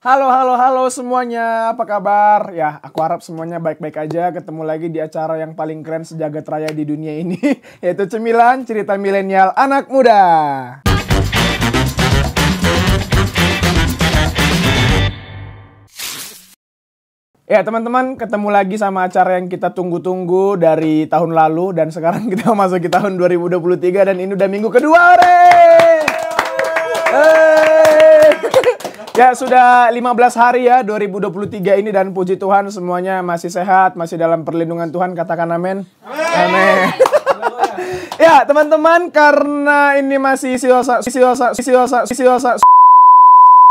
Halo, halo, halo semuanya. Apa kabar? Ya, aku harap semuanya baik-baik aja. Ketemu lagi di acara yang paling keren sejagat raya di dunia ini, yaitu Cemilan Cerita Milenial Anak Muda. Ya teman-teman, ketemu lagi sama acara yang kita tunggu-tunggu dari tahun lalu. Dan sekarang kita masuk ke tahun 2023 dan ini udah minggu kedua. Ya sudah 15 hari ya 2023 ini dan puji Tuhan semuanya masih sehat, masih dalam perlindungan Tuhan, katakan amin. Amin. Ya teman-teman, karena ini masih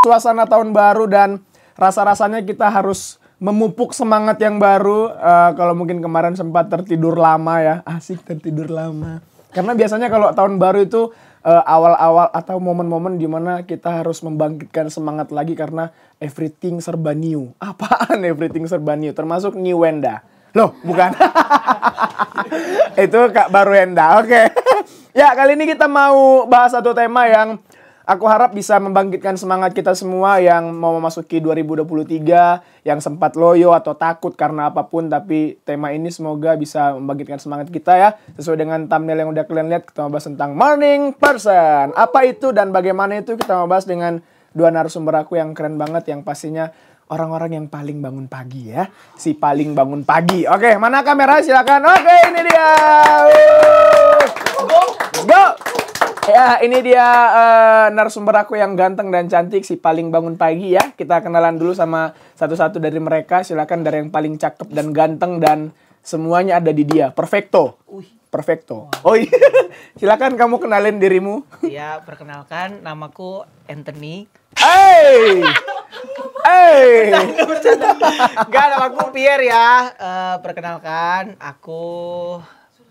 suasana tahun baru dan rasa-rasanya kita harus memupuk semangat yang baru. Kalau mungkin kemarin sempat tertidur lama ya, asik tertidur lama. Karena biasanya kalau tahun baru itu awal-awal atau momen-momen dimana kita harus membangkitkan semangat lagi karena everything serba new. Apaan everything serba new? Termasuk New Wenda. Loh, bukan. Itu Kak Baru Wenda. Oke. Ya, kali ini kita mau bahas satu tema yang aku harap bisa membangkitkan semangat kita semua yang mau memasuki 2023, yang sempat loyo atau takut karena apapun, tapi tema ini semoga bisa membangkitkan semangat kita ya. Sesuai dengan thumbnail yang udah kalian lihat, kita mau bahas tentang morning person. Apa itu dan bagaimana itu, kita mau bahas dengan dua narasumber aku yang keren banget, yang pastinya orang-orang yang paling bangun pagi ya. Si paling bangun pagi. Oke, mana kamera? Silakan. Oke, ini dia. Let's go. Ya, ini dia narasumber aku yang ganteng dan cantik, si paling bangun pagi ya. Kita kenalan dulu sama satu-satu dari mereka. Silakan dari yang paling cakep dan ganteng dan semuanya ada di dia. Perfecto. Perfecto. Oh iya. Silakan kamu kenalin dirimu. Ya, perkenalkan, namaku Anthony. Hey! Hey! Enggak, namaku Pierre ya. Perkenalkan, aku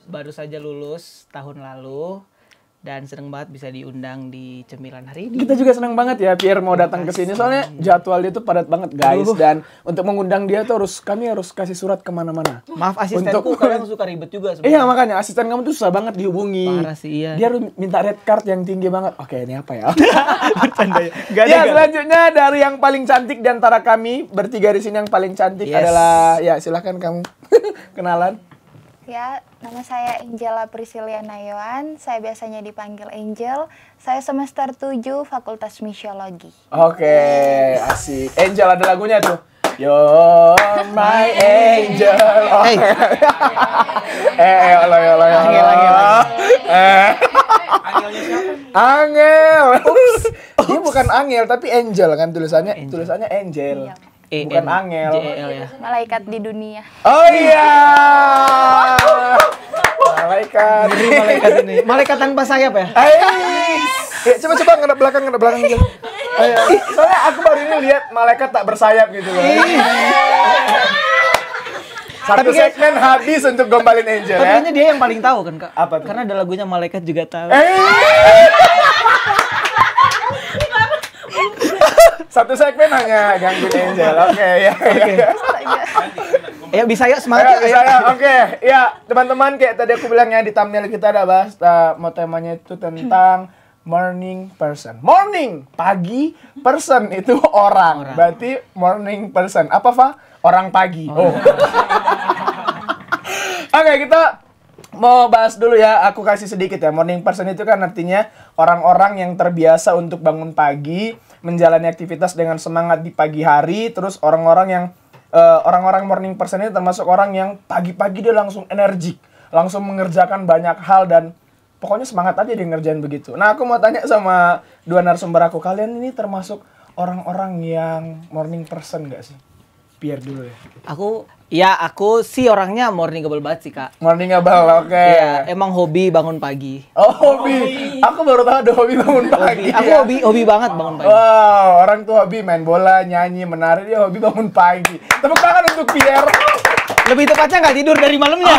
baru saja lulus tahun lalu. Dan seneng banget bisa diundang di Cemilan hari ini. Kita juga seneng banget ya Pierre mau datang ke sini. Soalnya jadwal dia tuh padat banget guys. Dan untuk mengundang dia tuh kami harus kasih surat kemana-mana. Maaf asistenku kadang suka ribet juga sebenernya. Iya makanya asisten kamu tuh susah banget dihubungi. Parah sih, iya. Dia harus minta red card yang tinggi banget. Oke, ini apa ya? Bercanda ya. Ya selanjutnya dari yang paling cantik di antara kami bertiga di sini, yang paling cantik adalah, ya silahkan kamu kenalan. Ya, nama saya Angela Prisciliana Yohan. Saya biasanya dipanggil Angel. Saya semester 7 Fakultas Misiologi. Oke, asik. Angel ada lagunya tuh. You're my angel. Hey. Angel. Angel. Dia bukan Angel tapi Angel kan tulisannya. Tulisannya Angel. Bukan Angel. JEL ya. Malaikat di dunia. Oh iya. Malaikat. Ini malaikat ini. Malaikat tanpa sayap ya? Coba ngadep belakang gitu. Soalnya aku baru ini lihat malaikat tak bersayap gitu loh. Satu segmen habis untuk gombalin Angel ya. Tapi kayaknya dia yang paling tahu kan, Kak? Apa tuh? Karena ada lagunya Malaikat Juga Tahu. Satu segmen hanya gangguin Angel. Oke. Ya bisa ya, semangat ya. Oke. Ya, teman-teman, kayak tadi aku bilang ya di thumbnail kita ada bahas mau temanya itu tentang morning person. Morning, pagi, person itu orang. Berarti morning person. Apa, Fa? Orang pagi. Oh. Oke, kita mau bahas dulu ya. Aku kasih sedikit ya. Morning person itu kan artinya orang-orang yang terbiasa untuk bangun pagi, menjalani aktivitas dengan semangat di pagi hari. Terus orang-orang morning person ini termasuk orang yang pagi-pagi dia langsung energik, langsung mengerjakan banyak hal dan pokoknya semangat aja dia ngerjain begitu. Nah, aku mau tanya sama dua narasumber aku, kalian ini termasuk orang-orang yang morning person gak sih? Pierre dulu ya. Aku sih orangnya morningable banget sih, Kak. Morningable, oke. Iya, emang hobi bangun pagi. Oh, hobi. Aku baru tahu ada hobi bangun pagi. Aku hobi banget bangun pagi. Wow, orang tuh hobi main bola, nyanyi, menari, dia hobi bangun pagi. Tepuk tangan untuk Pierre. Lebih tepatnya nggak tidur dari malamnya.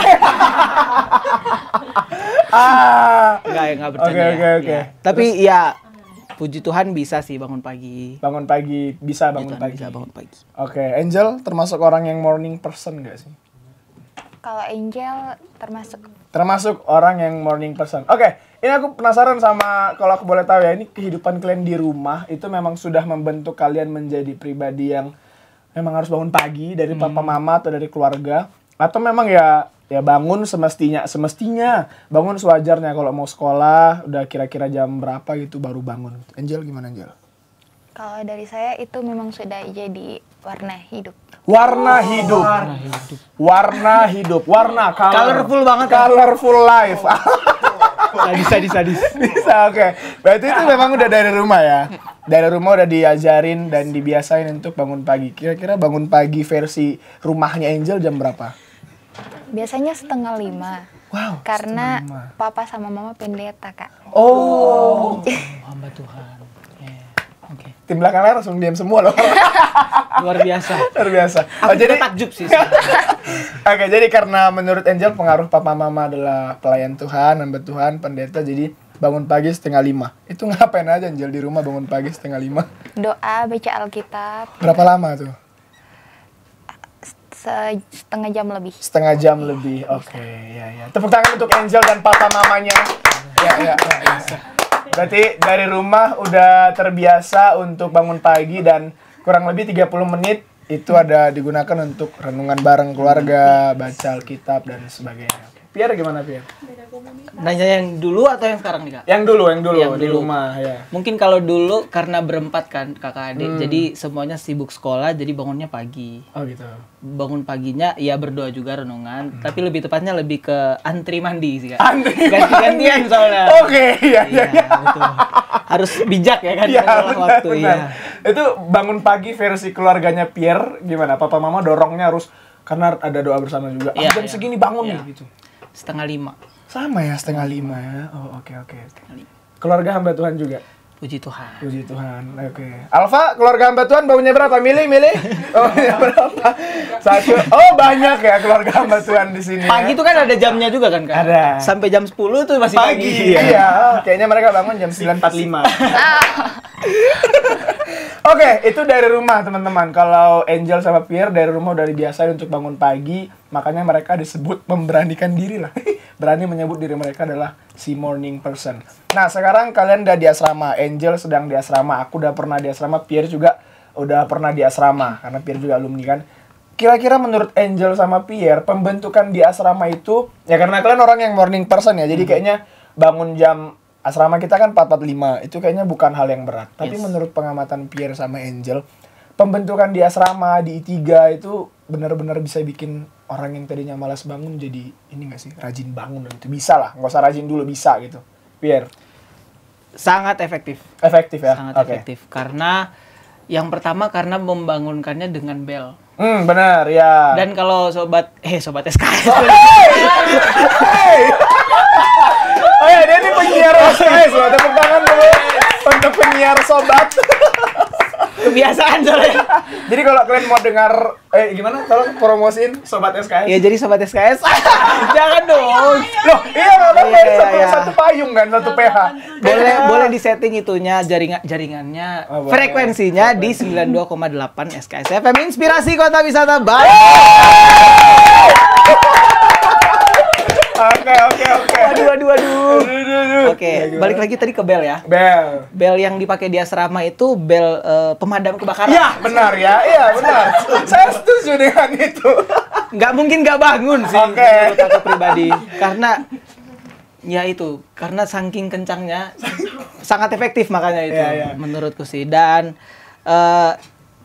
Nggak bercanda. Oke. Ya. Tapi ya puji Tuhan bisa sih bangun pagi. Bisa bangun pagi. Bisa bangun pagi. Oke, Angel termasuk orang yang morning person nggak sih? Kalau Angel termasuk Termasuk orang yang morning person. Oke, Ini aku penasaran sama, kalau aku boleh tahu ya, ini kehidupan kalian di rumah itu memang sudah membentuk kalian menjadi pribadi yang memang harus bangun pagi dari papa mama atau dari keluarga, atau memang ya bangun semestinya bangun sewajarnya, kalau mau sekolah udah kira-kira jam berapa gitu baru bangun. Angel gimana Angel? Kalau dari saya itu memang sudah jadi warna hidup. Warna hidup. Colorful banget. Colorful life. Sadis. Bisa, oke. Berarti itu memang udah dari rumah ya. Dari rumah udah diajarin dan dibiasain untuk bangun pagi. Kira-kira bangun pagi versi rumahnya Angel jam berapa? Biasanya 4:30. Wow. Karena 4:30. papa sama mama pendeta, Kak. Oh. Hamba Tuhan. Oke. Tim belakangnya langsung diam semua loh. Luar biasa. Luar biasa. Aku jadi takjub sih. Oke, jadi karena menurut Angel pengaruh papa mama adalah pelayan Tuhan, hamba Tuhan, pendeta, jadi bangun pagi 4:30. Itu ngapain aja Angel di rumah bangun pagi 4:30? Doa, baca Alkitab, Berapa lama tuh? setengah jam lebih. Setengah jam lebih. Oke, ya. Tepuk tangan untuk Angel dan papa mamanya. Ya. Berarti dari rumah udah terbiasa untuk bangun pagi dan kurang lebih 30 menit itu ada digunakan untuk renungan bareng keluarga, baca Alkitab dan sebagainya. Pierre gimana Pierre? Nanya yang dulu atau yang sekarang nih, Kak? Yang dulu Yang di dulu. rumah ya. Mungkin kalau dulu karena berempat kan kakak adik, jadi semuanya sibuk sekolah, jadi bangunnya pagi. Oh gitu. Bangun paginya ya berdoa juga renungan, tapi lebih tepatnya lebih ke antri mandi sih, Kak. Antri Ganti-gantian mandi. soalnya. Oke, iya. Betul. Harus bijak ya kan, Iya, kalau waktu benar. ya. Itu bangun pagi versi keluarganya Pierre gimana? Papa mama dorongnya harus karena ada doa bersama juga. Iya, Jam iya. segini bangun Iya. nih gitu. 4:30. Sama ya 4:30 ya. Oh, oke. Keluarga hamba Tuhan juga. Puji Tuhan. Puji Tuhan. Oke. Alfa, keluarga hamba Tuhan bangunnya berapa? Milih. Bangunnya berapa? 1. Oh, banyak ya keluarga hamba Tuhan di sini. Pagi ya? tuh kan ada jamnya juga kan, Kak? Ada. Sampai jam 10 tuh masih pagi. Iya. Kayaknya mereka bangun jam 9.45. Oke, itu dari rumah teman-teman. Kalau Angel sama Pierre dari rumah udah dibiasain untuk bangun pagi, makanya mereka disebut memberanikan diri lah. Berani menyebut diri mereka adalah si morning person. Nah, sekarang kalian udah di asrama. Angel sedang di asrama. Aku udah pernah di asrama. Pierre juga udah pernah di asrama. Karena Pierre juga alumni kan. Kira-kira menurut Angel sama Pierre, pembentukan di asrama itu, ya karena kalian orang yang morning person ya, jadi kayaknya bangun jam asrama kita kan 4:45, itu kayaknya bukan hal yang berat. Tapi menurut pengamatan Pierre sama Angel, pembentukan di asrama, di I3 itu benar-benar bisa bikin orang yang tadinya malas bangun jadi ini nggak sih, rajin bangun gitu. Bisa lah, nggak usah rajin dulu, bisa gitu. Pierre? Sangat efektif. Efektif ya? Sangat Oke. efektif. Karena yang pertama karena membangunkannya dengan bel. Benar ya. Dan kalau sobat SKS. Oh ya, dia ini penyiar SKS loh. Tepuk tangan dulu untuk penyiar sobat. Kebiasaan soalnya. Jadi kalau kalian mau dengar, gimana? Tolong promosiin sobat SKS. Ya jadi sobat SKS. Jangan dong. Loh, iya apa-apa. Iya. Satu payung kan, satu PH. Boleh disetting itunya jaringannya, Oh, boleh. frekuensinya di 92,8 SKS FM Inspirasi Kota Wisata Bali. Oke. Aduh. Oke, balik lagi tadi ke bel ya. Bel. Bel yang dipakai di asrama itu bel pemadam kebakaran. Iya, benar ya. Iya, benar. Saya setuju dengan itu. Nggak mungkin nggak bangun sih Oke. menurut aku pribadi. Karena saking kencangnya sangat efektif makanya itu Iya. menurutku sih. Dan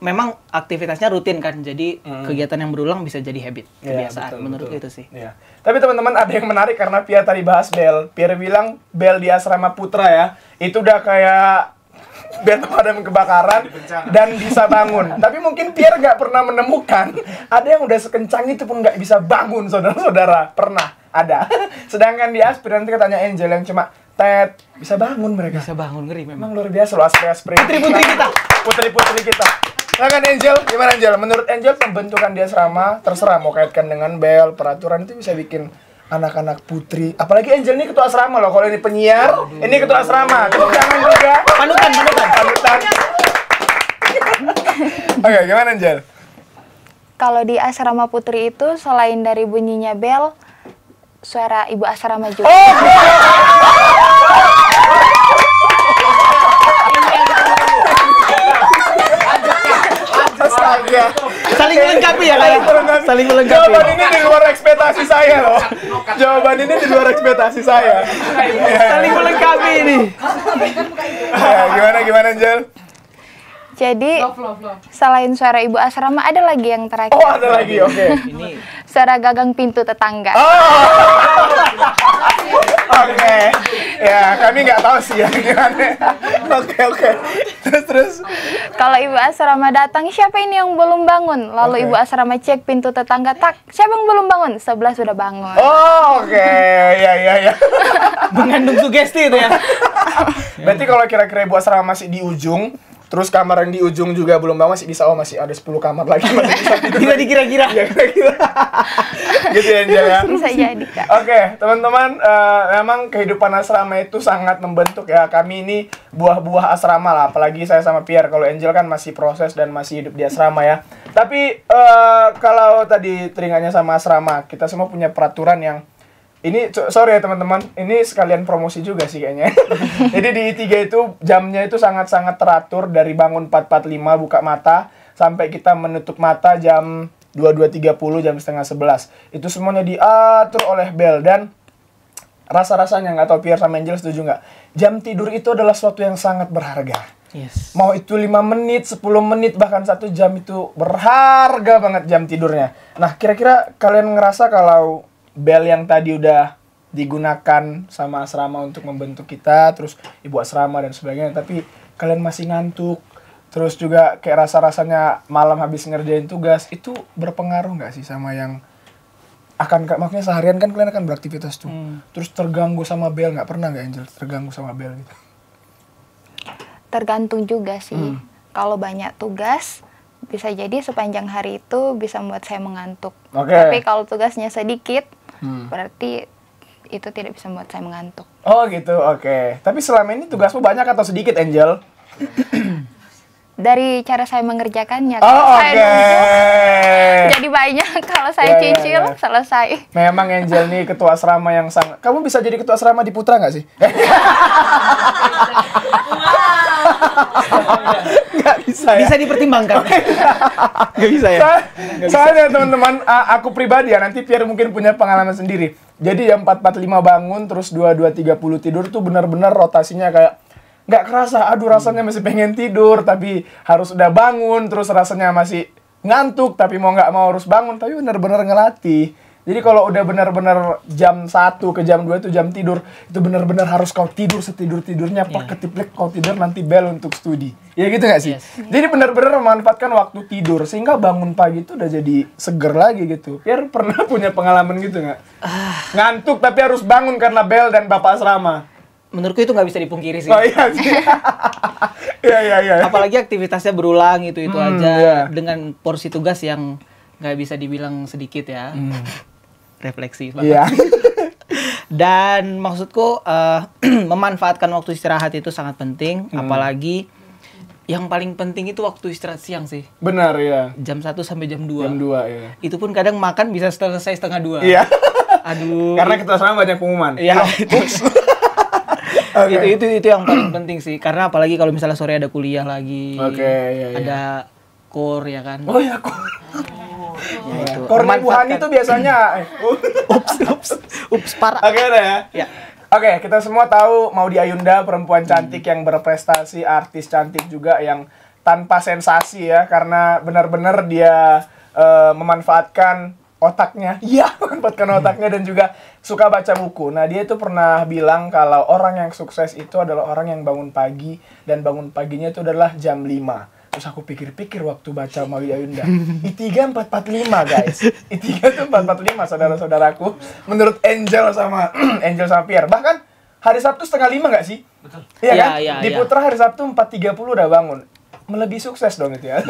memang aktivitasnya rutin kan, jadi kegiatan yang berulang bisa jadi habit, kebiasaan. Menurutku itu sih. Iya. Tapi teman-teman ada yang menarik karena Pierre tadi bahas bel. Pierre bilang bel di asrama putra ya, itu udah kayak bel pemadam kebakaran dan bisa bangun. Tapi mungkin Pierre nggak pernah menemukan ada yang udah sekencang itu pun nggak bisa bangun, saudara-saudara. Pernah ada. Sedangkan di aspir nanti katanya Angel yang cuma tet bisa bangun mereka. Bisa bangun, ngeri memang. Emang luar biasa loh aspir-aspir. Putri-putri kita. Putri-putri kita. Nah kan Angel, gimana Angel? Menurut Angel pembentukan di asrama, terserah mau kaitkan dengan bel, peraturan itu bisa bikin anak-anak putri. Apalagi Angel ini ketua asrama loh. Kalau ini penyiar, ini ketua asrama. Tepuk tangan juga. Panutan. Oke, gimana Angel? Kalau di asrama putri itu selain dari bunyinya bel, suara ibu asrama juga. Oh, saling melengkapi ya kayak. Saling melengkapi. Jawaban ini di luar ekspektasi saya loh. Jawaban ini di luar ekspektasi saya. Saling melengkapi ini. Ya, gimana Angel? Jadi selain suara ibu asrama ada lagi yang terakhir. Oh, ada lagi. Oke. Ini Suara gagang pintu tetangga. Oke. Ya, kami nggak tahu sih ya gimana. Oke. Terus. Kalau ibu asrama datang, siapa ini yang belum bangun? Lalu Oke. ibu asrama cek pintu tetangga, tak, siapa yang belum bangun? Sebelah sudah bangun. Oh, oke. Ya. mengandung sugesti itu ya. Berarti kalau kira-kira ibu asrama masih di ujung, terus kamar yang di ujung juga belum bangun, masih bisa, masih ada 10 kamar lagi, masih bisa tidur. Bisa dikira-kira. Ya, kira-kira. Gitu ya, Angel ya. Bisa jadi, Kak. Oke, teman-teman, memang kehidupan asrama itu sangat membentuk ya. Kami ini buah-buah asrama lah, apalagi saya sama Pierre. Kalau Angel kan masih proses dan masih hidup di asrama ya. Tapi kalau tadi teringatnya sama asrama, kita semua punya peraturan yang ini, sorry ya teman-teman, ini sekalian promosi juga sih kayaknya. Jadi di I3 itu jamnya itu sangat-sangat teratur, dari bangun 4.45 buka mata sampai kita menutup mata jam 22.30, jam setengah 11. Itu semuanya diatur oleh bel, dan rasa-rasanya, nggak tahu Pierre sama Angel setuju nggak, jam tidur itu adalah sesuatu yang sangat berharga. Yes. Mau itu 5 menit, 10 menit, bahkan 1 jam, itu berharga banget jam tidurnya. Nah, kira-kira kalian ngerasa kalau bel yang tadi udah digunakan sama asrama untuk membentuk kita, terus ibu asrama dan sebagainya, tapi kalian masih ngantuk, terus juga kayak rasa-rasanya malam habis ngerjain tugas, itu berpengaruh nggak sih sama yang maksudnya seharian kan kalian akan beraktivitas tuh, terus terganggu sama bel? Nggak pernah nggak Angel terganggu sama bel gitu? Tergantung juga sih. Kalau banyak tugas, bisa jadi sepanjang hari itu bisa membuat saya mengantuk. Oke. Tapi kalau tugasnya sedikit, berarti itu tidak bisa membuat saya mengantuk. Oh gitu, oke. Tapi selama ini tugasmu banyak atau sedikit, Angel? Dari cara saya mengerjakannya, Oh, kalau saya oke. numpuk, jadi banyak. Kalau saya Ya, cicil, ya. selesai. Memang Angel nih ketua asrama yang sangat... Kamu bisa jadi ketua asrama di Putra nggak sih? Nggak bisa ya? Bisa dipertimbangkan. Nggak bisa ya? Soalnya teman-teman, aku pribadi ya, nanti Pierre mungkin punya pengalaman sendiri. Jadi jam 4.45 bangun, terus 22.30 tidur tuh benar-benar rotasinya kayak nggak kerasa. Aduh, rasanya masih pengen tidur, tapi harus udah bangun. Terus rasanya masih ngantuk, tapi mau nggak mau harus bangun. Tapi benar-benar ngelatih. Jadi kalau udah benar-benar jam 1 ke jam 2 itu jam tidur, itu benar-benar harus kau tidur setidur-tidurnya, ketiplek kau tidur, nanti bel untuk studi. Ya gitu nggak sih? Yes. Jadi benar-benar memanfaatkan waktu tidur, sehingga bangun pagi itu udah jadi seger lagi gitu. Pierre pernah punya pengalaman gitu nggak? Ngantuk tapi harus bangun karena bel dan bapak asrama. Menurutku itu nggak bisa dipungkiri sih. Oh iya sih. Iya. Apalagi aktivitasnya berulang itu aja iya. dengan porsi tugas yang nggak bisa dibilang sedikit ya. Refleksi banget. Iya. Dan maksudku memanfaatkan waktu istirahat itu sangat penting, apalagi yang paling penting itu waktu istirahat siang sih. Benar ya. Jam 1 sampai jam 2. Jam 2 ya. Itu pun kadang makan bisa selesai setengah 2. Iya. Aduh. Karena kita sama banyak pengumuman. Iya. Itu yang paling penting sih. Karena apalagi kalau misalnya sore ada kuliah lagi. Oke, iya. Ada core ya kan. Oh ya, kok. Ya, itu. Korban Bu Hani itu biasanya. Ups, parah. Oke deh ya. Ya. Oke, kita semua tahu Maudy Ayunda, perempuan cantik yang berprestasi, artis cantik juga yang tanpa sensasi ya, karena benar-benar dia memanfaatkan otaknya. Iya, memanfaatkan otaknya dan juga suka baca buku. Nah, dia itu pernah bilang kalau orang yang sukses itu adalah orang yang bangun pagi, dan bangun paginya itu adalah jam 5. Terus aku pikir-pikir waktu baca Maudy Ayunda, I3 4.45 guys. I3 itu 4.45 saudara-saudaraku. Menurut Angel sama Pierre. Bahkan hari Sabtu setengah 5 nggak sih? Betul. Iya kan? Iya, Di iya. Putra hari Sabtu 4.30 udah bangun. Melebihi sukses dong itu ya.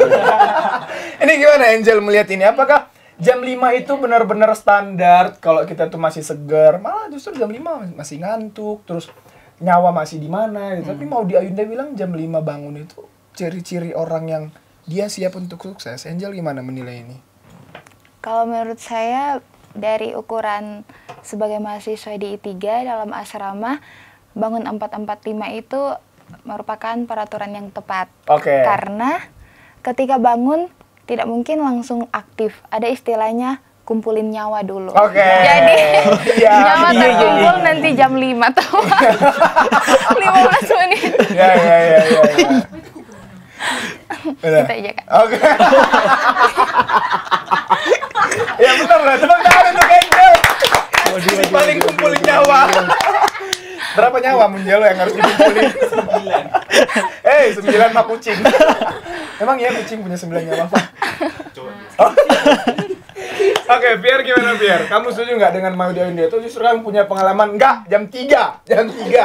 Ini gimana Angel melihat ini? Apakah jam 5 itu benar-benar standar kalau kita tuh masih segar? Malah justru jam 5 masih ngantuk, terus nyawa masih di mana gitu. Tapi Maudy Ayunda bilang jam 5 bangun itu ciri-ciri orang yang dia siap untuk sukses. Angel gimana menilai ini? Kalau menurut saya, dari ukuran sebagai mahasiswa di I3 dalam asrama, bangun 4.45 itu merupakan peraturan yang tepat. Oke. Karena ketika bangun, tidak mungkin langsung aktif. Ada istilahnya kumpulin nyawa dulu. Oke. Jadi Iya. nyawa terkumpul nanti jam 5 atau 15 menit. Ya. Udah. Gitu aja, Kak. Oke. Ya benar lah, tepuk tangan untuk Angel. Si paling kumpulin nyawa. Berapa nyawa Munjalo yang harus dikumpulin? 9 mah kucing. Emang ya kucing punya 9 nyawa, Pak? Oh. Oke, Pierre gimana Pierre? Kamu setuju nggak dengan mau Ayunda itu? Justru kamu punya pengalaman nggak? Jam 3.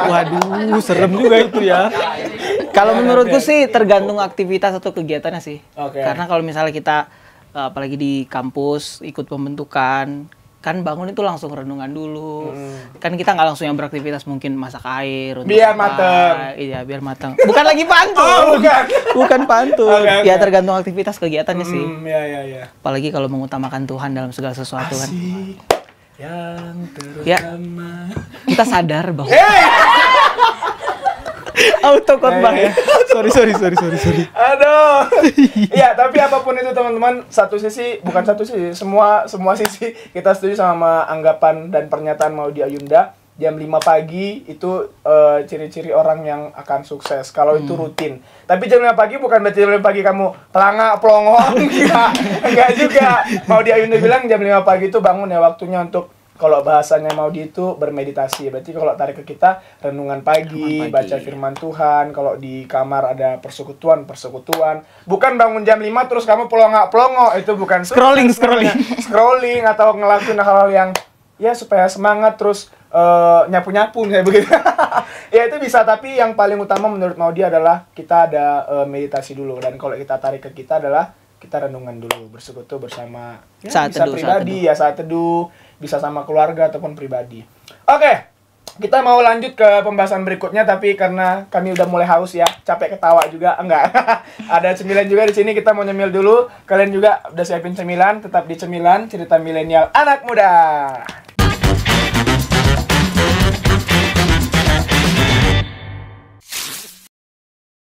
Waduh, serem juga itu ya. Kalau menurutku sih tergantung aktivitas atau kegiatannya sih. Oke. Karena kalau misalnya kita apalagi di kampus ikut pembentukan, kan bangun itu langsung renungan dulu. Kan kita nggak langsung yang beraktivitas, mungkin masak air untuk Biar apa. mateng. Iya, biar mateng. Bukan lagi pantun. Oh, bukan. Bukan pantun. Oke. Ya tergantung aktivitas kegiatannya sih. Ya. Apalagi kalau mengutamakan Tuhan dalam segala sesuatu kan. Asik. Yang Ya. terutama. Kita sadar bahwa Hey! auto khotbah ya. Sorry. Aduh. Iya, tapi apapun itu teman-teman, bukan satu sisi, semua sisi kita setuju sama anggapan dan pernyataan Maudy Ayunda. Jam 5 pagi itu ciri-ciri orang yang akan sukses kalau itu rutin. Tapi jam 5 pagi bukan berarti jam 5 pagi kamu pelongo. Enggak juga. Maudy Ayunda bilang jam 5 pagi itu bangun ya, waktunya untuk, kalau bahasanya Maudy itu bermeditasi. Berarti kalau tarik ke kita, renungan pagi, baca firman Tuhan. Kalau di kamar ada persekutuan. Bukan bangun jam 5 terus kamu pelongo. Itu bukan Scrolling. Scrolling atau ngelakuin hal-hal yang ya supaya semangat terus nyapu-nyapu misalnya begitu. Ya itu bisa, tapi yang paling utama menurut Maudy adalah kita ada meditasi dulu. Dan kalau kita tarik ke kita adalah kita renungan dulu, bersekutu bersama ya, Saat bisa teduh, pribadi ya, saat teduh, bisa sama keluarga ataupun pribadi. Oke, kita mau lanjut ke pembahasan berikutnya, tapi karena kami udah mulai haus ya, capek ketawa juga, enggak. Ada cemilan juga di sini, kita mau nyemil dulu. Kalian juga udah siapin cemilan, tetap di Cemilan Cerita Milenial Anak Muda.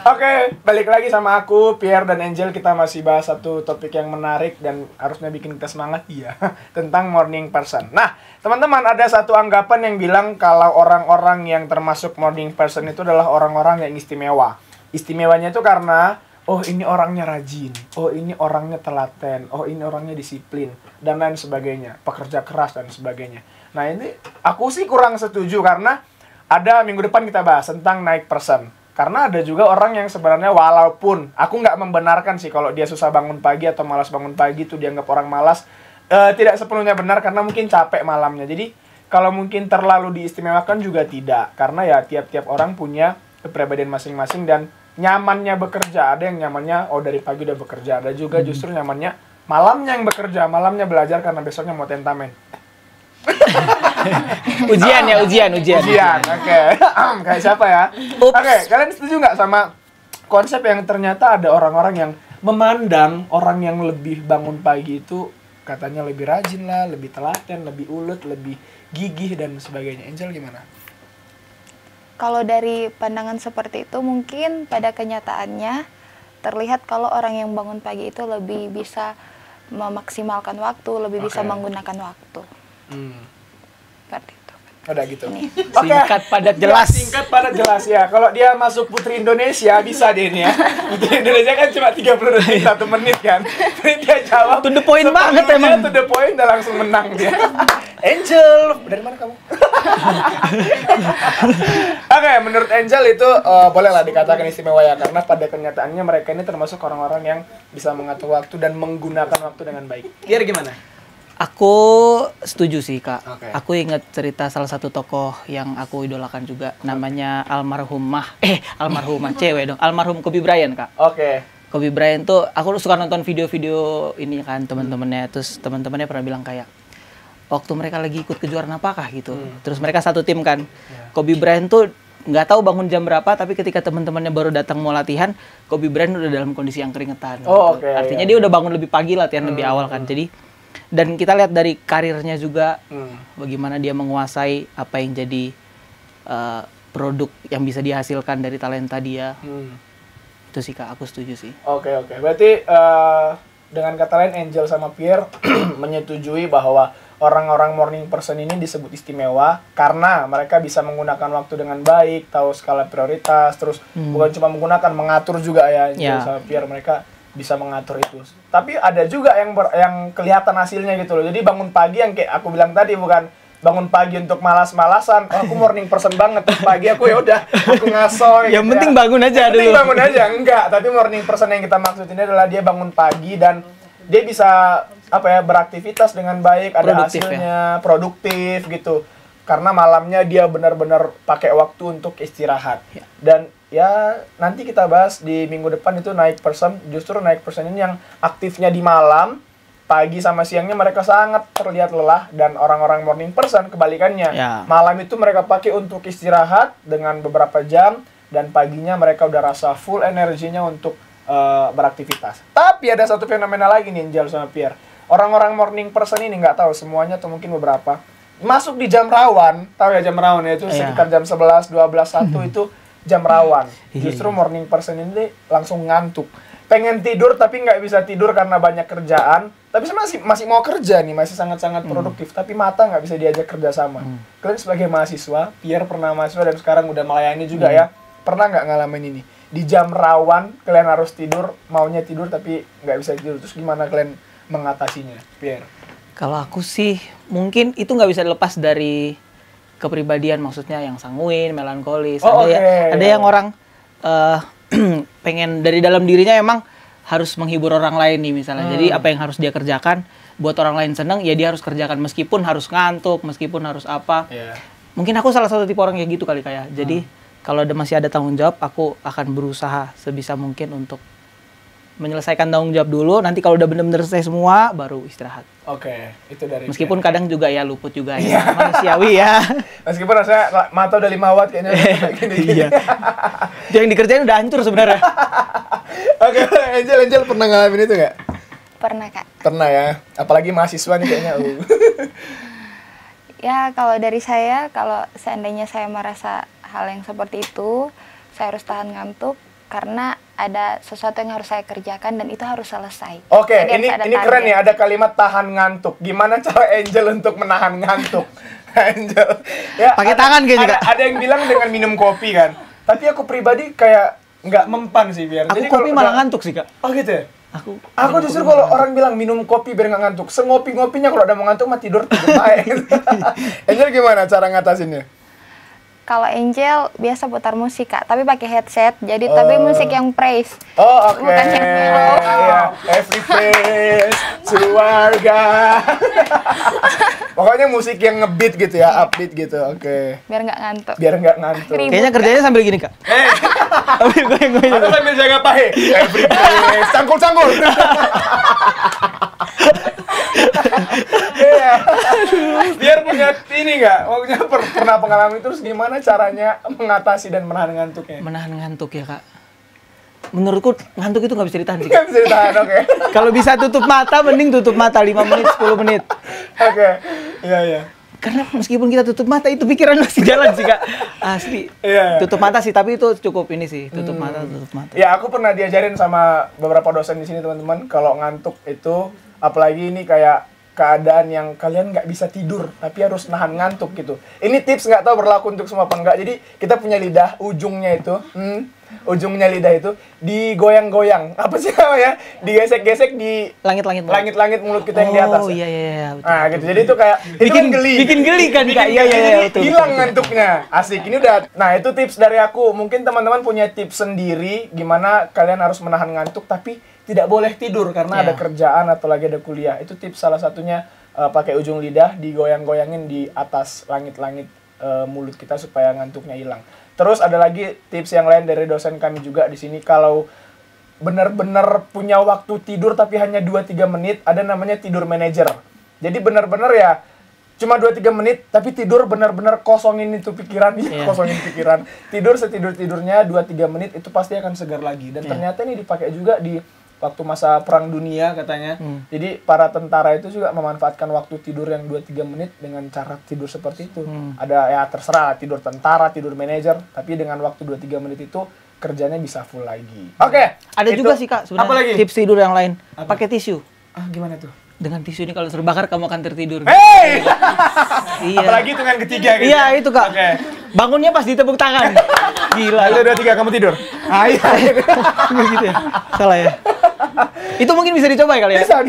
Oke, balik lagi sama aku, Pierre dan Angel. Kita masih bahas satu topik yang menarik dan harusnya bikin kita semangat, iya. Tentang morning person. Nah, teman-teman, ada satu anggapan yang bilang kalau orang-orang yang termasuk morning person itu adalah orang-orang yang istimewa. Istimewanya itu karena, oh ini orangnya rajin, oh ini orangnya telaten, oh ini orangnya disiplin, dan lain sebagainya. Pekerja keras dan sebagainya. Nah ini, aku sih kurang setuju karena ada minggu depan kita bahas tentang night person. Karena ada juga orang yang sebenarnya, walaupun aku nggak membenarkan sih kalau dia susah bangun pagi atau malas bangun pagi itu dianggap orang malas, tidak sepenuhnya benar karena mungkin capek malamnya. Jadi kalau mungkin terlalu diistimewakan juga tidak, karena ya tiap-tiap orang punya kepribadian masing-masing dan nyamannya bekerja. Ada yang nyamannya dari pagi udah bekerja, ada juga justru nyamannya malamnya yang bekerja, malamnya belajar karena besoknya mau tentamen. Ujian. Oke. Kayak siapa ya? Oke, kalian setuju nggak sama konsep yang ternyata ada orang-orang yang memandang orang yang lebih bangun pagi itu katanya lebih rajin lah, lebih telaten, lebih ulet, lebih gigih dan sebagainya. Angel gimana? Kalau dari pandangan seperti itu, mungkin pada kenyataannya terlihat kalau orang yang bangun pagi itu lebih bisa memaksimalkan waktu, lebih bisa menggunakan waktu. Seperti itu. Udah gitu. Singkat, padat, jelas. Singkat, padat, jelas ya. Kalau dia masuk Putri Indonesia, bisa deh ini ya. Putri Indonesia kan cuma 30 detik, 1 menit kan. Dia jawab. To the point banget emang. To the point, udah langsung menang dia. Angel, dari mana kamu? Oke, menurut Angel itu bolehlah dikatakan istimewa ya. Karena pada kenyataannya mereka ini termasuk orang-orang yang bisa mengatur waktu dan menggunakan waktu dengan baik. Biar gimana? Aku setuju sih, Kak. Oke. Aku ingat cerita salah satu tokoh yang aku idolakan juga. Namanya almarhumah cewek dong. Almarhum Kobe Bryant, Kak. Oke. Kobe Bryant tuh, aku suka nonton video-video ini kan teman-temannya. Terus teman-temannya pernah bilang kayak, waktu mereka lagi ikut kejuaraan apakah gitu. Terus mereka satu tim kan. Kobe Bryant tuh nggak tahu bangun jam berapa, tapi ketika teman-temannya baru datang mau latihan, Kobe Bryant udah dalam kondisi yang keringetan. Oh, gitu. oke, Artinya dia udah bangun lebih pagi, latihan lebih awal kan. Jadi dan kita lihat dari karirnya juga bagaimana dia menguasai apa yang jadi produk yang bisa dihasilkan dari talenta dia. Itu sih, Kak, aku setuju sih. Oke. Berarti dengan kata lain Angel sama Pierre menyetujui bahwa orang-orang morning person ini disebut istimewa karena mereka bisa menggunakan waktu dengan baik, tahu skala prioritas, terus bukan cuma menggunakan, mengatur juga ya Angel sama Pierre, mereka bisa mengatur itu. Tapi ada juga yang kelihatan hasilnya gitu loh. Jadi bangun pagi yang kayak aku bilang tadi, bukan bangun pagi untuk malas-malasan. Oh, aku morning person banget. Pagi aku ya udah, aku ngasoy. Yang penting bangun aja dulu. Penting bangun aja, enggak. Tapi morning person yang kita maksud ini adalah dia bangun pagi dan dia bisa beraktivitas dengan baik, ada Produktif, hasilnya, produktif gitu. Karena malamnya dia benar-benar pakai waktu untuk istirahat. Dan ya nanti kita bahas di minggu depan itu night person. Justru night person ini yang aktifnya di malam. Pagi sama siangnya mereka sangat terlihat lelah, dan orang-orang morning person kebalikannya. Malam itu mereka pakai untuk istirahat dengan beberapa jam, dan paginya mereka udah rasa full energinya untuk beraktivitas. Tapi ada satu fenomena lagi nih Angel sama Pierre. Orang-orang morning person ini, nggak tahu semuanya atau mungkin beberapa, masuk di jam rawan. Tahu ya jam rawan ya, itu sekitar jam 11, 12, 1 itu jam rawan. Justru morning person ini langsung ngantuk. Pengen tidur tapi nggak bisa tidur karena banyak kerjaan. Tapi masih mau kerja nih, masih sangat-sangat produktif. Tapi mata nggak bisa diajak kerja sama. Kalian sebagai mahasiswa, Pierre pernah mahasiswa dan sekarang udah melayani juga ya. Pernah nggak ngalamin ini? Di jam rawan, kalian harus tidur, maunya tidur tapi nggak bisa tidur. Terus gimana kalian mengatasinya, Pierre? Kalau aku sih, mungkin itu nggak bisa dilepas dari kepribadian, maksudnya yang sanguin, melankolis. Ada yang orang pengen dari dalam dirinya emang harus menghibur orang lain nih misalnya. Jadi apa yang harus dia kerjakan buat orang lain seneng, ya dia harus kerjakan meskipun harus ngantuk, meskipun harus apa. Mungkin aku salah satu tipe orang kayak gitu kali kayak. Jadi kalau masih ada tanggung jawab, aku akan berusaha sebisa mungkin untuk menyelesaikan tanggung jawab dulu. Nanti kalau udah bener-bener selesai semua, baru istirahat. Oke, itu dari meskipun kadang juga ya luput juga ya, manusiawi ya. Meskipun rasanya mata udah 5 watt kayaknya. Iya. Yang dikerjain udah hancur sebenarnya. Oke, Angel pernah ngalamin itu nggak? Pernah, Kak. Pernah ya, apalagi mahasiswa nih kayaknya. Ya, kalau dari saya, kalau seandainya saya merasa hal yang seperti itu, saya harus tahan ngantuk karena ada sesuatu yang harus saya kerjakan dan itu harus selesai. Oke, ini keren ya, ada kalimat tahan ngantuk. Gimana cara Angel untuk menahan ngantuk? Angel, ya, pakai tangan kayaknya. Ada yang bilang dengan minum kopi kan. Tapi aku pribadi kayak nggak mempan sih biar. Aku kopi malah ngantuk sih, Kak. Oh gitu ya? Aku justru kalau orang bilang minum kopi biar nggak ngantuk, sengopi-ngopinya kalau ada mau ngantuk mah tidur aja. Angel gimana cara ngatasinnya? Kalau Angel biasa putar musik, Kak, tapi pakai headset. Jadi tapi musik yang praise. Oh, oke. Bukan yang mellow. Iya, every praise to warga. Pokoknya musik yang ngebeat gitu ya, upbeat gitu. Oke. Biar nggak ngantuk. Biar nggak ngantuk. Kayaknya kerjanya sambil gini, Kak. Atau sambil jaga pahe. Every praise, cangkul-cangkul. Iya. Biar punya ini nggak? Maksudnya pernah pengalaman itu, terus gimana caranya mengatasi dan menahan ngantuknya? Menahan ngantuk ya, Kak. Menurutku ngantuk itu nggak bisa ditahan sih. Nggak bisa ditahan, oke. Kalau bisa tutup mata, mending tutup mata 5 menit, 10 menit. Oke, iya. Karena meskipun kita tutup mata, itu pikiran masih jalan sih, Kak. Asli. Iya. Tutup mata sih, tapi itu cukup ini sih. Tutup mata. Ya, aku pernah diajarin sama beberapa dosen di sini, teman-teman. Kalau ngantuk itu, apalagi ini kayak keadaan yang kalian nggak bisa tidur tapi harus nahan ngantuk gitu. Ini tips, nggak tahu berlaku untuk semua apa enggak. Jadi kita punya lidah, ujungnya itu lidah itu digoyang-goyang, apa sih namanya, digesek-gesek di langit-langit mulut kita yang di atas. Oh iya. Betul, nah gitu. Jadi itu kayak bikin geli kan, Kak. Iya. Hilang ngantuknya. Asik. Ini udah. Nah, itu tips dari aku. Mungkin teman-teman punya tips sendiri gimana kalian harus menahan ngantuk tapi tidak boleh tidur karena ada kerjaan atau lagi ada kuliah. Itu tips salah satunya, pakai ujung lidah digoyang-goyangin di atas langit-langit mulut kita supaya ngantuknya hilang. Terus ada lagi tips yang lain dari dosen kami juga di sini. Kalau benar-benar punya waktu tidur tapi hanya 2-3 menit, ada namanya tidur manager. Jadi benar-benar ya cuma 2-3 menit tapi tidur benar-benar kosongin itu pikiran, kosongin pikiran. Tidur setidur-tidurnya 2-3 menit itu pasti akan segar lagi. Dan ternyata ini dipakai juga di waktu masa Perang Dunia katanya. Jadi para tentara itu juga memanfaatkan waktu tidur yang 2-3 menit dengan cara tidur seperti itu. Ada ya terserah tidur tentara, tidur manajer, tapi dengan waktu 2-3 menit itu kerjanya bisa full lagi. Oke. Ada itu- juga sih Kak sebenarnya Apa lagi? tips tidur yang lain. Apa? Pakai tisu. Gimana tuh? Dengan tisu ini kalau terbakar kamu akan tertidur. Hey! Iya. Apalagi dengan ketiga gitu. Iya itu Kak. Oke. Bangunnya pas ditepuk tangan. Gila. 1, 2, 3 kamu tidur. Iya. Gitu ya. Salah ya. Itu mungkin bisa dicoba kali ya. Bisa.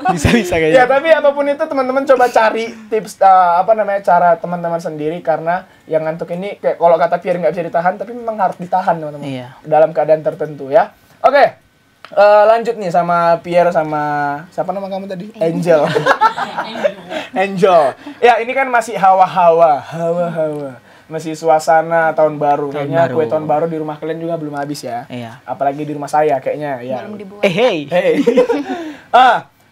Bisa Ya, kayaknya. tapi apapun itu teman-teman coba cari tips cara teman-teman sendiri karena yang ngantuk ini kayak kalau kata Pierre nggak bisa ditahan tapi memang harus ditahan teman-teman. Iya. Dalam keadaan tertentu ya. Oke. Lanjut nih sama Pierre sama siapa nama kamu tadi? Angel. Angel. Ya, ini kan masih hawa-hawa. Masih suasana tahun baru. Kayaknya baru. kue tahun baru di rumah kalian juga belum habis ya. Iya. Apalagi di rumah saya kayaknya ya. Belum dibuat. Hey. Hey.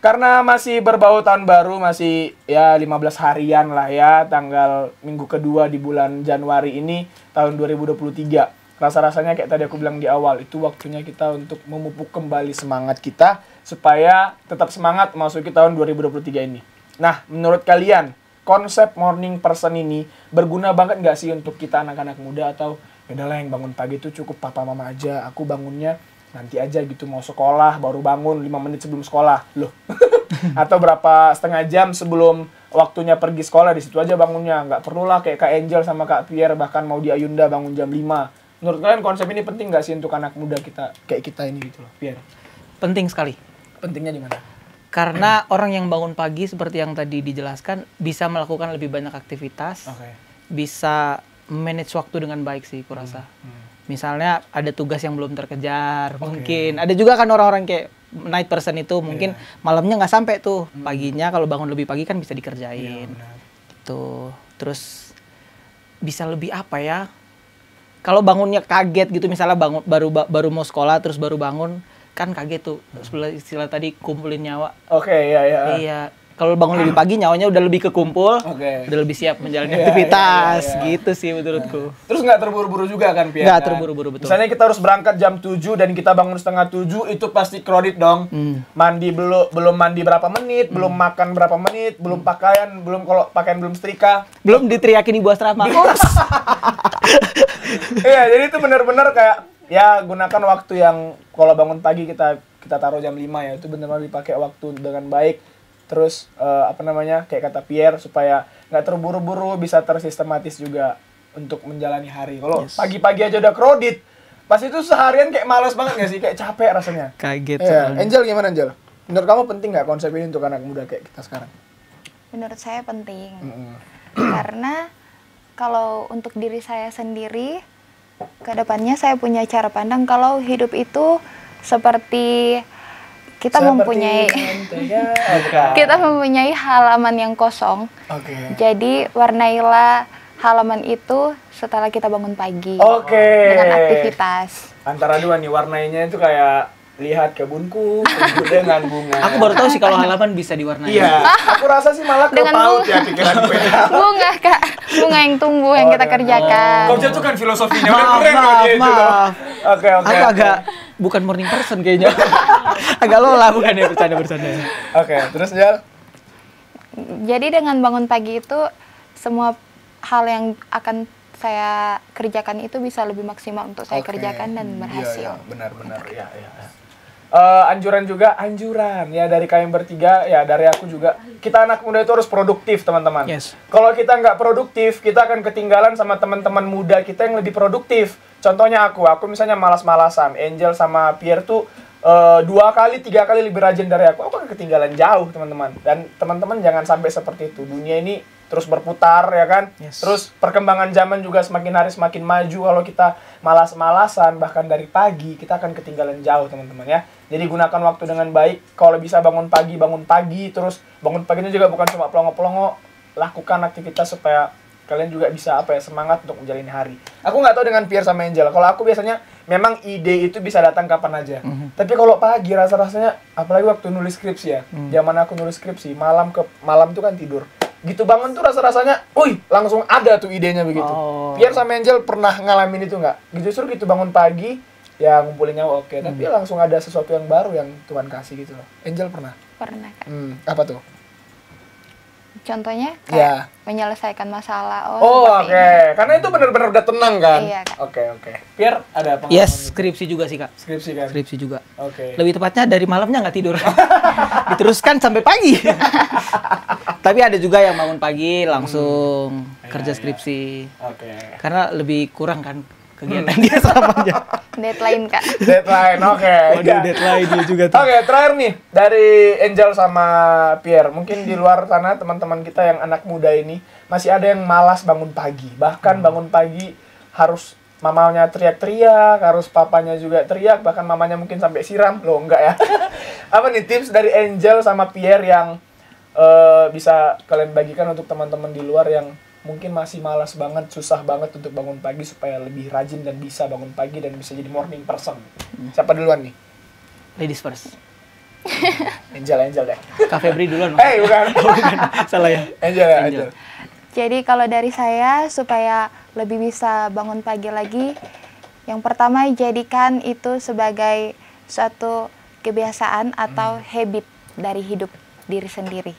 Karena masih berbau tahun baru, masih ya 15 harian lah ya, tanggal minggu kedua di bulan Januari ini, tahun 2023. Rasa-rasanya kayak tadi aku bilang di awal, itu waktunya kita untuk memupuk kembali semangat kita, supaya tetap semangat memasuki tahun 2023 ini. Nah, menurut kalian, konsep morning person ini berguna banget nggak sih untuk kita anak-anak muda, atau yaudahlah yang bangun pagi itu cukup papa mama aja, aku bangunnya nanti aja gitu, mau sekolah baru bangun 5 menit sebelum sekolah loh. Atau berapa setengah jam sebelum waktunya pergi sekolah, di situ aja bangunnya, nggak perlulah kayak Kak Angel sama Kak Pierre, bahkan mau di Ayunda bangun jam 5. Menurut kalian konsep ini penting nggak sih untuk anak muda kita kayak kita ini gitu loh, Pierre? Penting sekali. Pentingnya di mana? Karena orang yang bangun pagi seperti yang tadi dijelaskan bisa melakukan lebih banyak aktivitas, Oke. bisa manage waktu dengan baik sih kurasa. Misalnya ada tugas yang belum terkejar, mungkin ada juga kan orang-orang kayak night person itu mungkin malamnya nggak sampai tuh, paginya kalau bangun lebih pagi kan bisa dikerjain. Gitu. Terus bisa lebih apa ya? Kalau bangunnya kaget gitu, misalnya bangun baru mau sekolah terus baru bangun, kan kaget tuh. Istilah tadi kumpulin nyawa. Oke, iya. Iya. Kalau bangun lebih pagi nyawanya udah lebih kekumpul, Oke. udah lebih siap menjalani Iya, aktivitas, iya. gitu sih menurutku. Terus nggak terburu-buru juga kan, Pierre? Nggak kan? terburu-buru, betul. Misalnya kita harus berangkat jam 7 dan kita bangun setengah 7, itu pasti kredit dong. Mandi belum mandi berapa menit, belum makan berapa menit, belum pakaian, kalau pakaian belum setrika. Belum diteriakin ibu asrama. Ups. Iya, jadi itu benar-benar kayak ya gunakan waktu yang kalau bangun pagi kita taruh jam 5 ya, itu benar-benar dipakai waktu dengan baik. Terus kayak kata Pierre, supaya nggak terburu-buru, bisa tersistematis juga untuk menjalani hari. Kalau pagi-pagi aja udah kredit, pas itu seharian kayak malas banget nggak sih, kayak capek rasanya. Kaget Iya. soalnya. Angel gimana Angel? Menurut kamu penting nggak konsep ini untuk anak muda kayak kita sekarang? Menurut saya penting. Karena kalau untuk diri saya sendiri, kedepannya saya punya cara pandang kalau hidup itu seperti kita mempunyai kita mempunyai halaman yang kosong. Oke. Jadi warnailah halaman itu setelah kita bangun pagi Oke. dengan aktivitas. Antara dua nih, warnanya itu kayak lihat kebunku penuh dengan bunga. Aku baru tahu sih kalau halaman bisa diwarnai. Iya, aku rasa sih malah ke Dengan PAUD bunga. ya pikiran gue. Bunga Kak, bunga yang tumbuh yang kita dengan- kerjakan. Kau jatuhkan filosofinya, udah Maaf, keren loh dia itu loh. maaf. Oke. Aku agak bukan morning person kayaknya. Agak lola bukan ya, bercanda. Oke, terus Jal? Jadi dengan bangun pagi itu semua hal yang akan saya kerjakan itu bisa lebih maksimal untuk saya Oke. kerjakan dan berhasil. Iya, benar. Ya. Anjuran ya dari kalian bertiga, ya dari aku juga. Kita anak muda itu harus produktif, teman-teman. Yes. Kalau kita nggak produktif, kita akan ketinggalan sama teman-teman muda kita yang lebih produktif. Contohnya aku misalnya malas-malasan. Angel sama Pierre tuh 2 kali, 3 kali lebih rajin dari aku akan ketinggalan jauh, teman-teman. Dan teman-teman jangan sampai seperti itu. Dunia ini terus berputar, ya kan? Yes. Terus perkembangan zaman juga semakin hari semakin maju. Kalau kita malas-malasan, bahkan dari pagi, kita akan ketinggalan jauh, teman-teman ya. Jadi gunakan waktu dengan baik. Kalau bisa bangun pagi. Terus bangun paginya juga bukan cuma pelongo-pelongo. Lakukan aktivitas supaya kalian juga bisa semangat untuk menjalani hari. Aku nggak tahu dengan Pierre sama Angel. Kalau aku biasanya memang ide itu bisa datang kapan aja. Tapi kalau pagi rasa-rasanya, apalagi waktu nulis skripsi ya. Zaman aku nulis skripsi, malam tuh kan tidur. Gitu bangun tuh rasa-rasanya, langsung ada tuh idenya begitu. Oh. Pierre sama Angel pernah ngalamin itu nggak? Justru gitu bangun pagi, ya ngumpulin nyawa oke. Tapi langsung ada sesuatu yang baru yang Tuhan kasih gitu loh. Angel pernah? Pernah Kak. Apa tuh? Contohnya Ya. kayak menyelesaikan masalah. Oh, seperti oke. Karena itu benar-benar udah tenang kan? Iya, Kak. Oke. Pierre ada pengalaman Yes, gitu? skripsi juga sih, Kak. Skripsi kan? Skripsi juga. Oke. Lebih tepatnya dari malamnya nggak tidur. Diteruskan sampai pagi. Tapi ada juga yang bangun pagi langsung kerja skripsi. Oke. Karena lebih kurang kan kegiatan dia selamanya. deadline, Kak. Deadline, oke. Waduh, Ya. deadline dia juga tuh. Oke, terakhir nih dari Angel sama Pierre. Mungkin di luar sana teman-teman kita yang anak muda ini masih ada yang malas bangun pagi. Bahkan bangun pagi harus mamanya teriak-teriak, harus papanya juga teriak, bahkan mamanya mungkin sampai siram. Loh, enggak ya. Apa nih tips dari Angel sama Pierre yang bisa kalian bagikan untuk teman-teman di luar yang mungkin masih malas banget, susah banget untuk bangun pagi supaya lebih rajin dan bisa bangun pagi dan bisa jadi morning person. Siapa duluan nih? Ladies first. Angel deh. Kak Febri duluan. Bukan. Salah ya. Angel. Jadi kalau dari saya supaya lebih bisa bangun pagi lagi, yang pertama jadikan itu sebagai suatu kebiasaan atau habit dari hidup diri sendiri.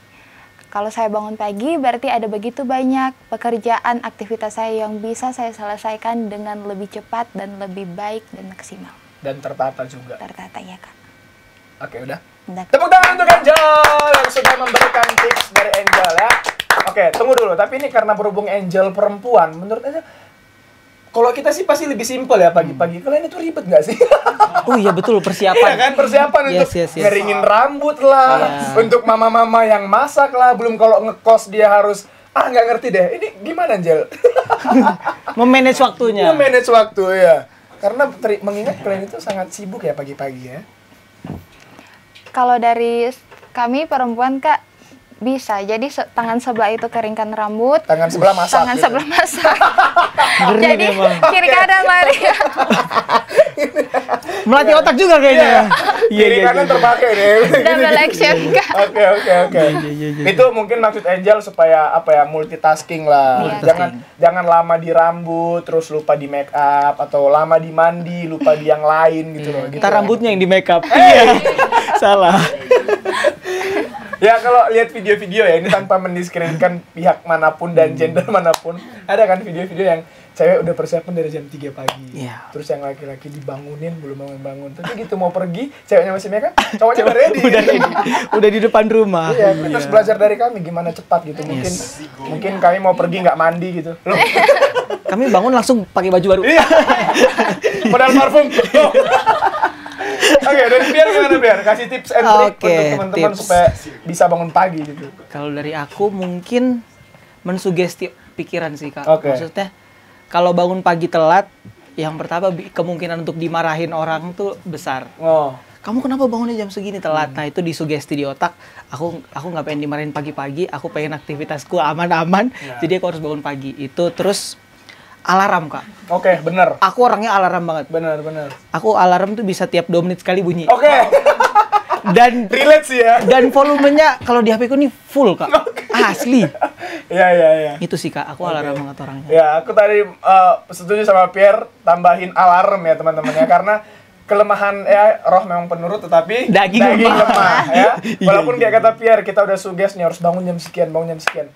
Kalau saya bangun pagi berarti ada begitu banyak pekerjaan, aktivitas saya yang bisa saya selesaikan dengan lebih cepat dan lebih baik dan maksimal. Dan tertata juga. Tertata ya, Kak. Oke, udah. Udah. Tepuk tangan untuk Angel yang sudah memberikan tips dari Angel ya. Oke, tunggu dulu. Tapi ini karena berhubung Angel perempuan, menurut Angel, kalau kita sih pasti lebih simpel ya pagi-pagi. Kalian itu ribet nggak sih? Oh iya betul, Iya persiapan. kan, persiapan untuk Yes. ngeringin rambut lah, Iya. untuk mama-mama yang masak lah, belum kalau ngekos dia harus nggak ngerti deh. Ini gimana, Angel? Memanage waktunya. Manage waktu ya. Karena mengingat kalian itu sangat sibuk ya pagi-pagi ya. Kalau dari kami perempuan, Kak, bisa. Jadi tangan sebelah itu keringkan rambut, Tangan sebelah masak. tangan gitu. sebelah masak. Ngeri Jadi nih, Bang. kiri kanan lari. Melatih otak juga kayaknya. Kiri kanan terpakai deh. Double action, Kak. Oke. Itu mungkin maksud Angel supaya multitasking lah. Iya. Jangan lama di rambut terus lupa di make up atau lama di mandi lupa di yang lain gitu loh. Gitu Ntar ya. rambutnya yang di make up. Iya. Salah. Ya kalau lihat video-video ya ini tanpa mendiskreditkan pihak manapun dan gender manapun, ada kan video-video yang cewek udah persiapan dari jam 3 pagi. Iya. Terus yang laki-laki dibangunin belum bangun-bangun. Terus gitu mau pergi, ceweknya masih make up, cowoknya udah ready. Udah di depan rumah. Iya, terus belajar dari kami gimana cepat gitu. Mungkin kami mau pergi nggak mandi gitu. Loh, Kami bangun langsung pakai baju baru. iya. Modal parfum. Loh. Oke, dari Biar gimana Biar? Kasih tips and trick Oke, untuk teman-teman tips. supaya bisa bangun pagi gitu. Kalau dari aku mungkin mensugesti pikiran sih, Kak. Oke. Maksudnya kalau bangun pagi telat, yang pertama kemungkinan untuk dimarahin orang tuh besar. Oh. Kamu kenapa bangunnya jam segini telat? Nah, itu disugesti di otak. Aku nggak pengen dimarahin pagi-pagi, aku pengen aktivitasku aman-aman. Ya. Jadi aku harus bangun pagi. Itu terus alarm, Kak. Oke, bener. Aku orangnya alarm banget. Bener. Aku alarm tuh bisa tiap 2 menit sekali bunyi. Oke. Dan Relate sih ya. dan volumenya kalau di HP ku nih full, Kak. Asli. Iya. Itu sih, Kak. Aku alarm banget orangnya. Ya, aku tadi setuju sama Pierre tambahin alarm ya teman-teman ya karena kelemahan ya roh memang penurut tetapi Daging lemah ya. Iya, Walaupun kayak kata Pierre kita udah suges nih harus bangun jam sekian.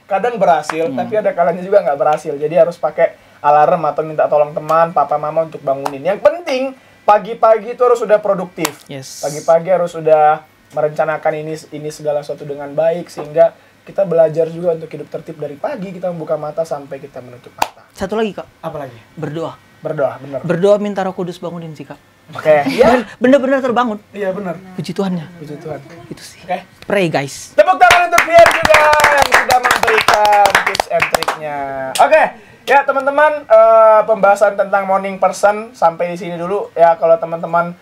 Kadang berhasil tapi ada kalanya juga nggak berhasil. Jadi harus pakai alarm atau minta tolong teman, papa mama untuk bangunin. Yang penting pagi-pagi itu harus sudah produktif. Yes. Pagi-pagi harus sudah merencanakan ini segala sesuatu dengan baik sehingga kita belajar juga untuk hidup tertib dari pagi kita membuka mata sampai kita menutup mata. Satu lagi, Kak. Apa lagi? Berdoa. Berdoa, bener. Berdoa minta Roh Kudus bangunin sih, Kak. Oke. Iya. Bener-bener terbangun. Iya bener. Puji Tuhannya. Puji Tuhan. Itu sih. Oke. Pray, guys. Tepuk tangan untuk Pierre juga yang sudah memberikan tips and triknya. Oke. Ya teman-teman, pembahasan tentang morning person sampai di sini dulu. Ya kalau teman-teman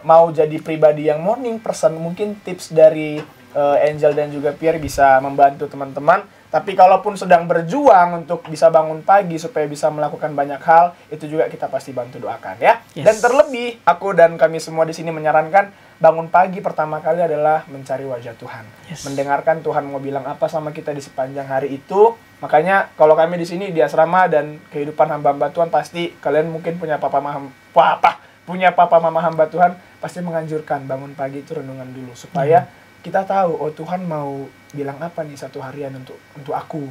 mau jadi pribadi yang morning person, mungkin tips dari Angel dan juga Pierre bisa membantu teman-teman. Tapi kalaupun sedang berjuang untuk bisa bangun pagi supaya bisa melakukan banyak hal, itu juga kita pasti bantu doakan ya. Yes. Dan terlebih, aku dan kami semua di sini menyarankan bangun pagi pertama kali adalah mencari wajah Tuhan. Yes. Mendengarkan Tuhan mau bilang apa sama kita di sepanjang hari itu. Makanya kalau kami di sini di asrama dan kehidupan hamba-hamba Tuhan pasti kalian mungkin punya papa mama hamba Tuhan pasti menganjurkan bangun pagi itu renungan dulu supaya kita tahu, oh Tuhan mau bilang apa nih satu harian untuk aku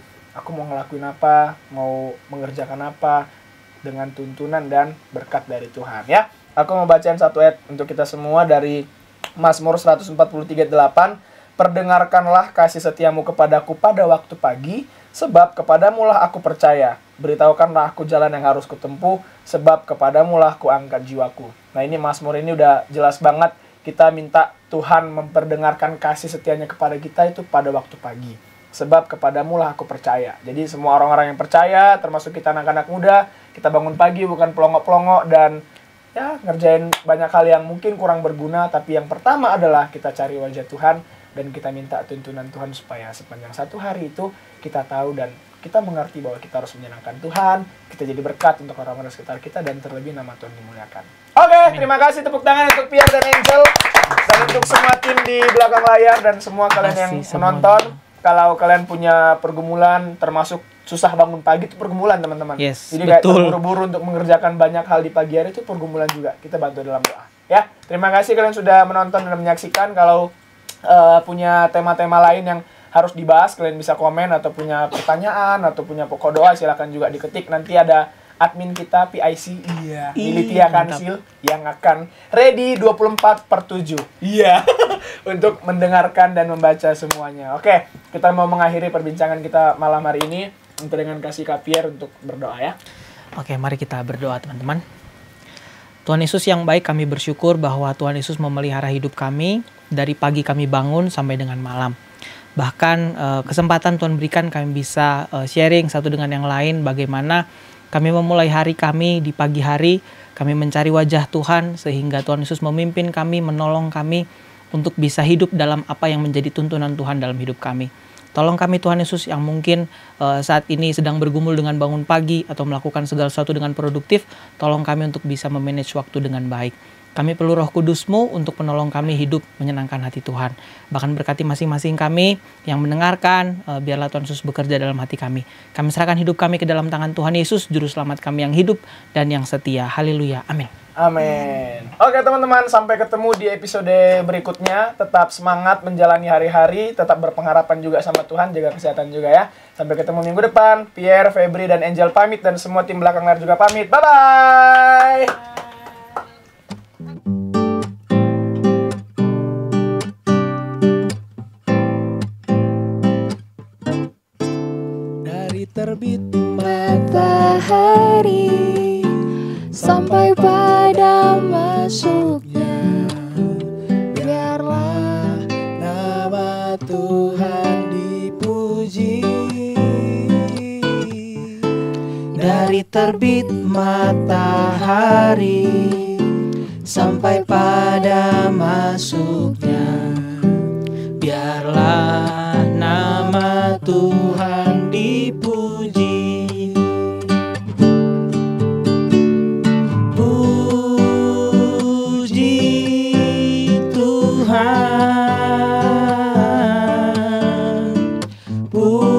mau ngelakuin apa, mau mengerjakan apa, dengan tuntunan dan berkat dari Tuhan ya. Aku mau bacain satu ayat untuk kita semua dari Mazmur 143:8. Perdengarkanlah kasih setiamu kepadaku pada waktu pagi, sebab kepadamulah aku percaya. Beritahukanlah aku jalan yang harus kutempuh, sebab kepadamulah ku angkat jiwaku. Nah ini Mazmur ini udah jelas banget, kita minta Tuhan memperdengarkan kasih setianya kepada kita itu pada waktu pagi. Sebab kepadamulah aku percaya. Jadi semua orang-orang yang percaya, termasuk kita anak-anak muda, kita bangun pagi bukan pelongok-pelongok dan ya ngerjain banyak hal yang mungkin kurang berguna, tapi yang pertama adalah kita cari wajah Tuhan dan kita minta tuntunan Tuhan supaya sepanjang satu hari itu kita tahu dan kita mengerti bahwa kita harus menyenangkan Tuhan, kita jadi berkat untuk orang-orang sekitar kita dan terlebih nama Tuhan dimuliakan. Oke, terima kasih, tepuk tangan untuk Pierre dan Angel dan untuk semua tim di belakang layar dan semua kalian yang menonton. Kalau kalian punya pergumulan, termasuk susah bangun pagi itu pergumulan teman-teman. Yes, jadi kayak betul. terburu-buru untuk mengerjakan banyak hal di pagi hari itu pergumulan juga. Kita bantu dalam doa. Ya, terima kasih kalian sudah menonton dan menyaksikan. Kalau punya tema-tema lain yang harus dibahas, kalian bisa komen atau punya pertanyaan atau punya pokok doa, silakan juga diketik. Nanti ada admin kita PIC, Militia Kansil yang akan ready 24/7. Iya. Untuk mendengarkan dan membaca semuanya. Oke, kita mau mengakhiri perbincangan kita malam hari ini untuk dengan kasih Kak Pierre untuk berdoa ya. Oke, mari kita berdoa teman-teman. Tuhan Yesus yang baik, kami bersyukur bahwa Tuhan Yesus memelihara hidup kami dari pagi kami bangun sampai dengan malam. Bahkan kesempatan Tuhan berikan kami bisa sharing satu dengan yang lain bagaimana kami memulai hari kami di pagi hari, kami mencari wajah Tuhan sehingga Tuhan Yesus memimpin kami, menolong kami untuk bisa hidup dalam apa yang menjadi tuntunan Tuhan dalam hidup kami. Tolong kami Tuhan Yesus yang mungkin saat ini sedang bergumul dengan bangun pagi atau melakukan segala sesuatu dengan produktif, tolong kami untuk bisa memanage waktu dengan baik. Kami perlu Roh Kudus-Mu untuk menolong kami hidup menyenangkan hati Tuhan. Bahkan berkati masing-masing kami yang mendengarkan, biarlah Tuhan Yesus bekerja dalam hati kami. Kami serahkan hidup kami ke dalam tangan Tuhan Yesus, Juru Selamat kami yang hidup dan yang setia. Haleluya. Amin. Amin. Oke teman-teman, sampai ketemu di episode berikutnya. Tetap semangat menjalani hari-hari, tetap berpengharapan juga sama Tuhan, jaga kesehatan juga ya. Sampai ketemu minggu depan. Pierre, Febri, dan Angel pamit dan semua tim belakang layar juga pamit. Bye-bye. Dari terbit Matahari sampai pada masuknya, biarlah nama Tuhan dipuji. dari terbit matahari sampai pada masuknya, biarlah nama Tuhan dipuji. Puji Tuhan, puji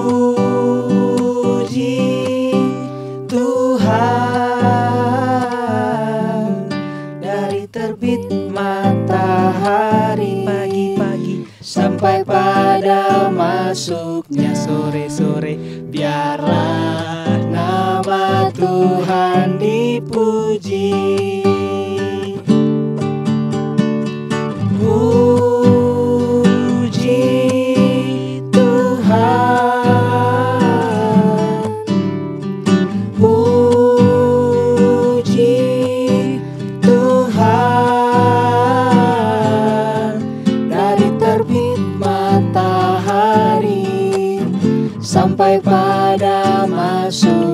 Tuhan. Dari terbit matahari pagi-pagi sampai pada masuknya sore-sore, biarlah nama Tuhan dipuji. Puji Tuhan, puji Tuhan. Dari terbit matahari sampai pada masuk